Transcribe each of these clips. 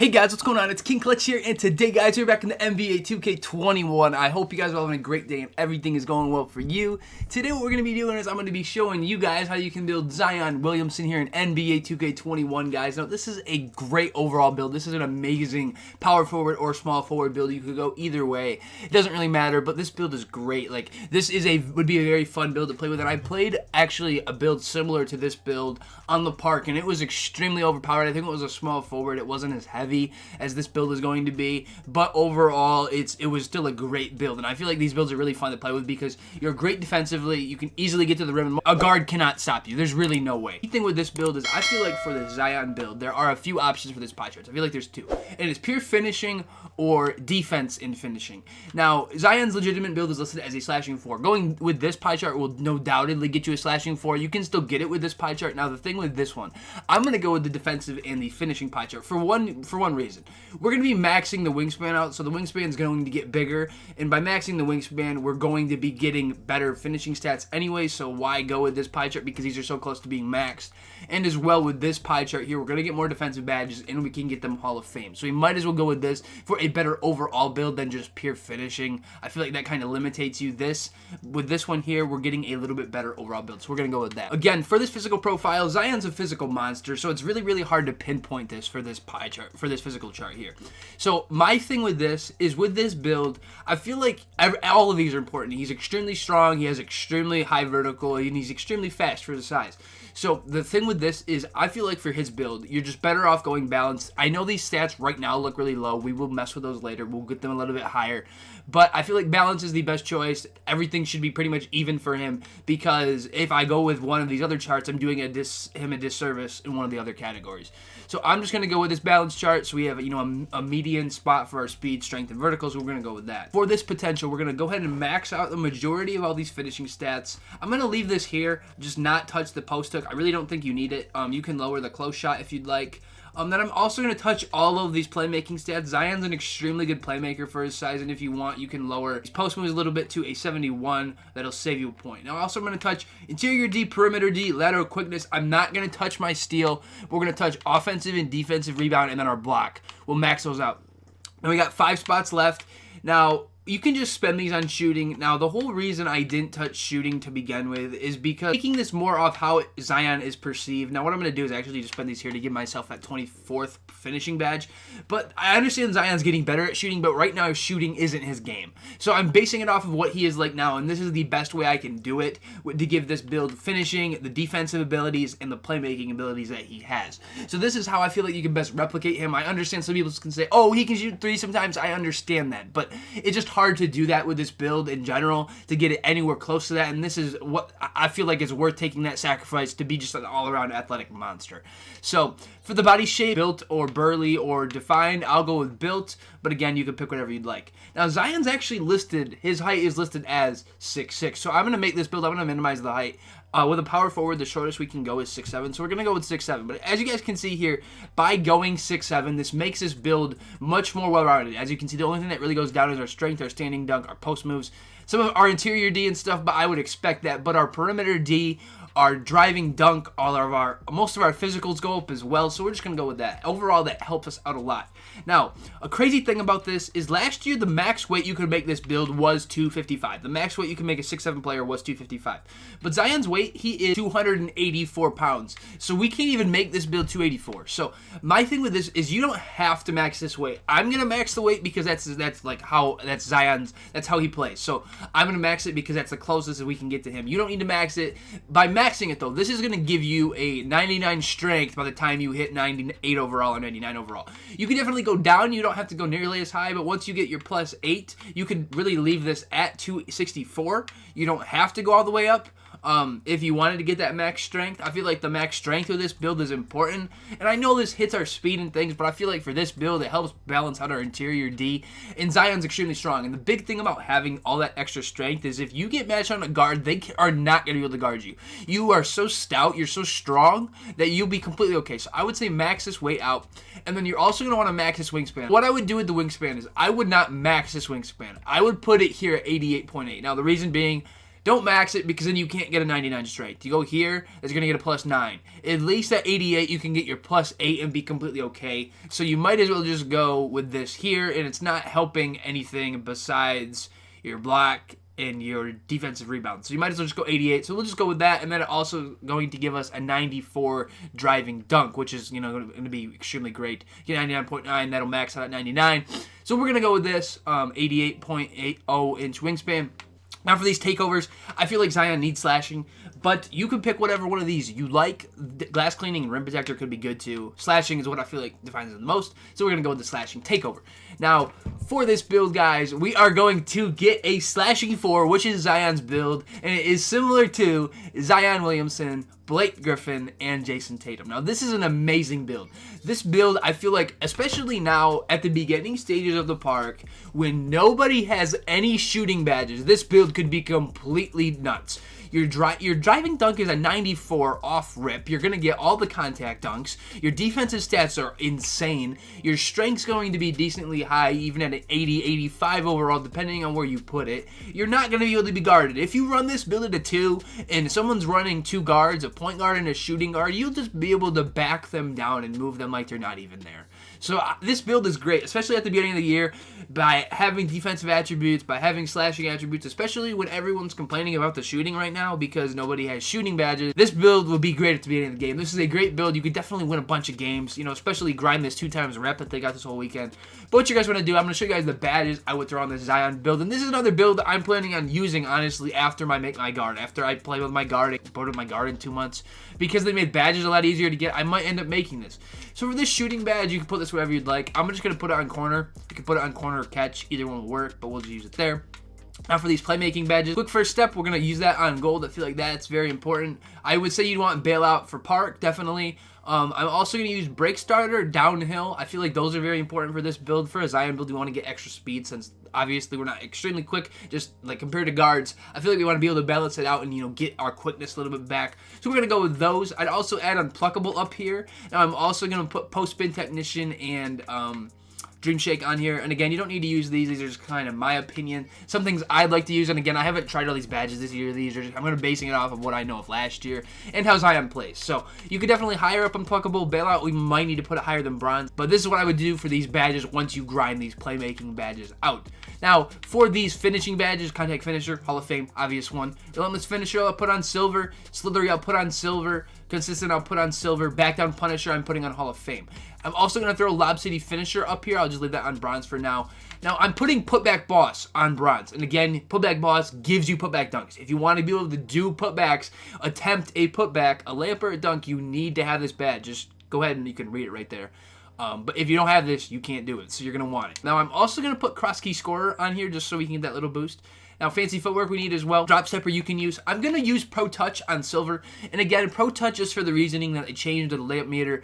Hey guys, what's going on? It's King Clutch here, and today guys, we're back in the NBA 2K21. I hope you guys are having a great day and everything is going well for you. Today what we're going to be doing is I'm going to be showing you guys how you can build Zion Williamson here in NBA 2K21, guys. Now this is a great overall build. This is an amazing power forward or small forward build. You could go either way. It doesn't really matter, but this build is great. Like, this is would be a very fun build to play with, and I played actually a build similar to this build on the park, and it was extremely overpowered. I think it was a small forward. It wasn't as heavy as this build is going to be, but overall it was still a great build, and I feel like these builds are really fun to play with because you're great defensively. You can easily get to the rim, and a guard cannot stop you. There's really no way. The thing with this build is I feel like for the Zion build there are a few options for this pie chart. I feel like there's two, and it's pure finishing or defense in finishing. Now Zion's legitimate build is listed as a slashing 4. Going with this pie chart will no doubtedly get you a slashing 4. You can still get it with this pie chart. Now the thing with this one, I'm going to go with the defensive and the finishing pie chart for one reason. We're going to be maxing the wingspan out, so the wingspan is going to get bigger, and by maxing the wingspan, we're going to be getting better finishing stats anyway, so why go with this pie chart because these are so close to being maxed. And as well with this pie chart here, we're going to get more defensive badges, and we can get them Hall of Fame. So we might as well go with this for a better overall build than just pure finishing. I feel like that kind of limitates you. With this one here, we're getting a little bit better overall build, so we're going to go with that. Again, for this physical profile, Zion's a physical monster, so it's really, really hard to pinpoint this for this pie chart, for this physical chart here. So my thing with this is, with this build, I feel like all of these are important. He's extremely strong, he has extremely high vertical, and he's extremely fast for the size. So the thing with this is, I feel like for his build, you're just better off going balanced. I know these stats right now look really low. We will mess with those later. We'll get them a little bit higher. But I feel like balance is the best choice. Everything should be pretty much even for him, because if I go with one of these other charts, I'm doing him a disservice in one of the other categories. So I'm just going to go with this balance chart. So we have, a median spot for our speed, strength, and vertical. So we're going to go with that. For this potential, we're going to go ahead and max out the majority of all these finishing stats. I'm going to leave this here, just not touch the post hook. I really don't think you need it. You can lower the close shot if you'd like. Then I'm also going to touch all of these playmaking stats. Zion's an extremely good playmaker for his size, and if you want, you can lower his post moves a little bit to a 71. That'll save you a point. Now, also I'm going to touch interior D, perimeter D, lateral quickness. I'm not going to touch my steal. We're going to touch offensive and defensive rebound, and then our block. We'll max those out. And we got 5 spots left. Now, you can just spend these on shooting. Now, the whole reason I didn't touch shooting to begin with is because taking this more off how Zion is perceived. Now, what I'm going to do is actually just spend these here to give myself that 24th finishing badge. But I understand Zion's getting better at shooting, but right now shooting isn't his game. So I'm basing it off of what he is like now, and this is the best way I can do it to give this build finishing, the defensive abilities, and the playmaking abilities that he has. So this is how I feel like you can best replicate him. I understand some people can say, oh, he can shoot 3 sometimes. I understand that, but it's just hard to do that with this build in general, to get it anywhere close to that, and this is what I feel like is worth taking that sacrifice to be just an all-around athletic monster. So for the body shape, built or burly or defined, I'll go with built, but again, you can pick whatever you'd like. Now Zion's actually listed, his height is listed as 6'6", so I'm going to make this build, I'm going to minimize the height. With a power forward, the shortest we can go is 6'7", so we're going to go with 6'7", but as you guys can see here, by going 6'7", this makes this build much more well-rounded. As you can see, the only thing that really goes down is our strength, our standing dunk, our post moves, some of our interior D and stuff, but I would expect that, but our perimeter D, our driving dunk, most of our physicals go up as well, so we're just going to go with that. Overall, that helps us out a lot. Now, a crazy thing about this is last year, the max weight you could make this build was 255. The max weight you can make a 6'7" player was 255. But Zion's weight, he is 284 pounds, so we can't even make this build 284. So my thing with this is you don't have to max this weight. I'm going to max the weight because that's Zion's, that's how he plays. So I'm going to max it because that's the closest that we can get to him. You don't need to max it. By maxing it though, this is going to give you a 99 strength by the time you hit 98 overall or 99 overall. You can definitely go down, you don't have to go nearly as high, but once you get your +8, you could really leave this at 264. You don't have to go all the way up. If you wanted to get that max strength, I feel like the max strength of this build is important. And I know this hits our speed and things, but I feel like for this build, it helps balance out our interior D. And Zion's extremely strong. And the big thing about having all that extra strength is if you get matched on a guard, they are not going to be able to guard you. You are so stout, you're so strong that you'll be completely okay. So I would say max this weight out. And then you're also going to want to max this wingspan. What I would do with the wingspan is I would not max this wingspan. I would put it here at 88.8. Now, the reason being, Don't max it because then you can't get a 99 straight. You go here, it's going to get a +9. At least at 88, you can get your +8 and be completely okay. So you might as well just go with this here, and it's not helping anything besides your block and your defensive rebound. So you might as well just go 88. So we'll just go with that, and then also going to give us a 94 driving dunk, which is, going to be extremely great. Get 99.9, that'll max out at 99. So we're going to go with this 88.80 inch wingspan. Now for these takeovers, I feel like Zion needs slashing, but you can pick whatever one of these you like. Glass cleaning and rim protector could be good too. Slashing is what I feel like defines it the most, so we're going to go with the slashing takeover. Now, for this build, guys, we are going to get a slashing 4, which is Zion's build, and it is similar to Zion Williamson, Blake Griffin, and Jason Tatum. Now, this is an amazing build. This build, I feel like, especially now at the beginning stages of the park, when nobody has any shooting badges, this build could be completely nuts. Your driving dunk is a 94 off rip. You're going to get all the contact dunks. Your defensive stats are insane. Your strength's going to be decently high, even at an 80, 85 overall, depending on where you put it. You're not going to be able to be guarded. If you run this build at a 2 and someone's running 2 guards, a point guard and a shooting guard, you'll just be able to back them down and move them like they're not even there. So this build is great, especially at the beginning of the year, by having defensive attributes, by having slashing attributes, especially when everyone's complaining about the shooting right now because nobody has shooting badges. This build will be great at the beginning of the game. This is a great build. You could definitely win a bunch of games, especially grind this 2 times rep that they got this whole weekend. But what you guys want to do, I'm going to show you guys the badges I would throw on this Zion build. And this is another build that I'm planning on using, honestly, after I make my guard. After I play with my guard, I put with my guard in 2 months. Because they made badges a lot easier to get, I might end up making this. So for this shooting badge, you can put this wherever you'd like. I'm just going to put it on corner. You can put it on corner or catch. Either one will work, but we'll just use it there. Now for these playmaking badges, quick first step, we're going to use that on gold. I feel like that's very important. I would say you'd want bailout for park, definitely. I'm also going to use break starter, downhill. I feel like those are very important for this build. For a Zion build, you want to get extra speed since obviously we're not extremely quick, just like compared to guards. I feel like we want to be able to balance it out and, get our quickness a little bit back. So we're going to go with those. I'd also add unpluckable up here. Now I'm also going to put post spin technician and Dream Shake on here. And again, you don't need to use these. These are just kind of my opinion. Some things I'd like to use. And again, I haven't tried all these badges this year. These are just, I'm going to be basing it off of what I know of last year and how Zion plays. So you could definitely higher up Unpluckable. Bailout, we might need to put it higher than Bronze. But this is what I would do for these badges once you grind these playmaking badges out. Now, for these finishing badges, Contact Finisher, Hall of Fame, obvious one. Relentless Finisher, I'll put on Silver. Slithery, I'll put on Silver. Consistent, I'll put on Silver. Back Down Punisher, I'm putting on Hall of Fame. I'm also going to throw Lob City Finisher up here. I'll just leave that on Bronze for now. Now, I'm putting Putback Boss on Bronze. And again, Putback Boss gives you putback dunks. If you want to be able to do putbacks, attempt a putback, a layup or a dunk, you need to have this badge. Just go ahead and you can read it right there. But if you don't have this, you can't do it. So you're going to want it. Now, I'm also going to put Cross Key Scorer on here just so we can get that little boost. Now, fancy footwork we need as well. Drop stepper you can use. I'm going to use Pro Touch on Silver. And again, Pro Touch is for the reasoning that it changed the layup meter.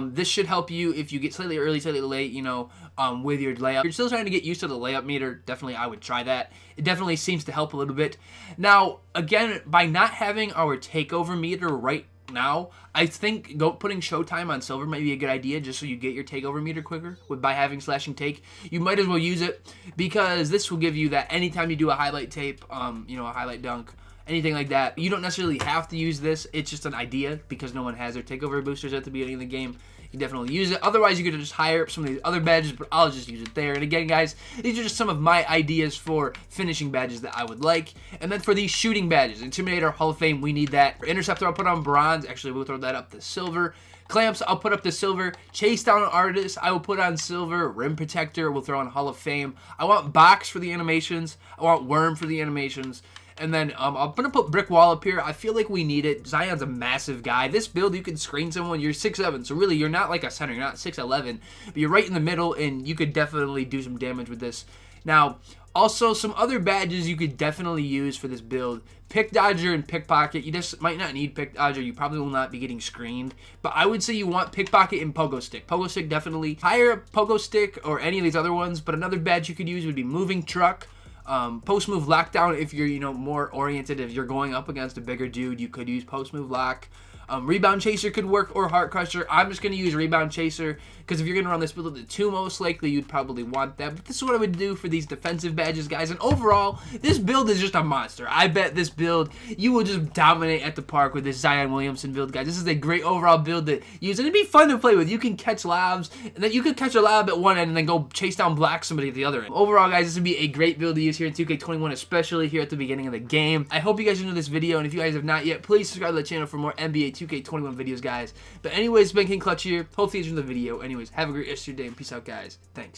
This should help you if you get slightly early, slightly late, with your layup. If you're still trying to get used to the layup meter, definitely I would try that. It definitely seems to help a little bit. Now, again, by not having our takeover meter right now, I think putting Showtime on Silver might be a good idea just so you get your takeover meter quicker by having slashing take. You might as well use it because this will give you that anytime you do a highlight tape, a highlight dunk, anything like that. You don't necessarily have to use this. It's just an idea because no one has their takeover boosters at the beginning of the game. You can definitely use it. Otherwise, you could just hire up some of these other badges, but I'll just use it there. And again, guys, these are just some of my ideas for finishing badges that I would like. And then for these shooting badges, Intimidator, Hall of Fame, we need that. Interceptor, I'll put on Bronze. Actually, we'll throw that up to Silver. Clamps, I'll put up to Silver. Chase Down Artist, I will put on Silver. Rim Protector, we'll throw on Hall of Fame. I want Box for the animations. I want Worm for the animations. And then I'm going to put Brick Wall up here. I feel like we need it. Zion's a massive guy. This build, you can screen someone. You're 6'7", so really you're not like a center. You're not 6'11", but you're right in the middle, and you could definitely do some damage with this. Now, also some other badges you could definitely use for this build. Pick Dodger and Pickpocket. You just might not need Pick Dodger. You probably will not be getting screened. But I would say you want Pickpocket and Pogo Stick. Pogo Stick definitely. Higher Pogo Stick or any of these other ones, but another badge you could use would be Moving Truck. Post move lockdown if you're more oriented. If you're going up against a bigger dude, you could use post move lock. Rebound Chaser could work, or Heart Crusher. I'm just going to use Rebound Chaser, because if you're going to run this build at the 2, most likely you'd probably want that. But this is what I would do for these defensive badges, guys. And overall, this build is just a monster. I bet this build, you will just dominate at the park with this Zion Williamson build, guys. This is a great overall build to use, and it'd be fun to play with. You can catch lobs, and then you could catch a lob at one end and then go chase down block somebody at the other end. Overall, guys, this would be a great build to use here in 2K21, especially here at the beginning of the game. I hope you guys enjoyed this video, and if you guys have not yet, please subscribe to the channel for more NBA 2K21 videos, guys. But anyways, it's been King Clutch here. Hopefully you enjoyed the video. Anyways, have a great rest of your day, and peace out, guys. Thanks.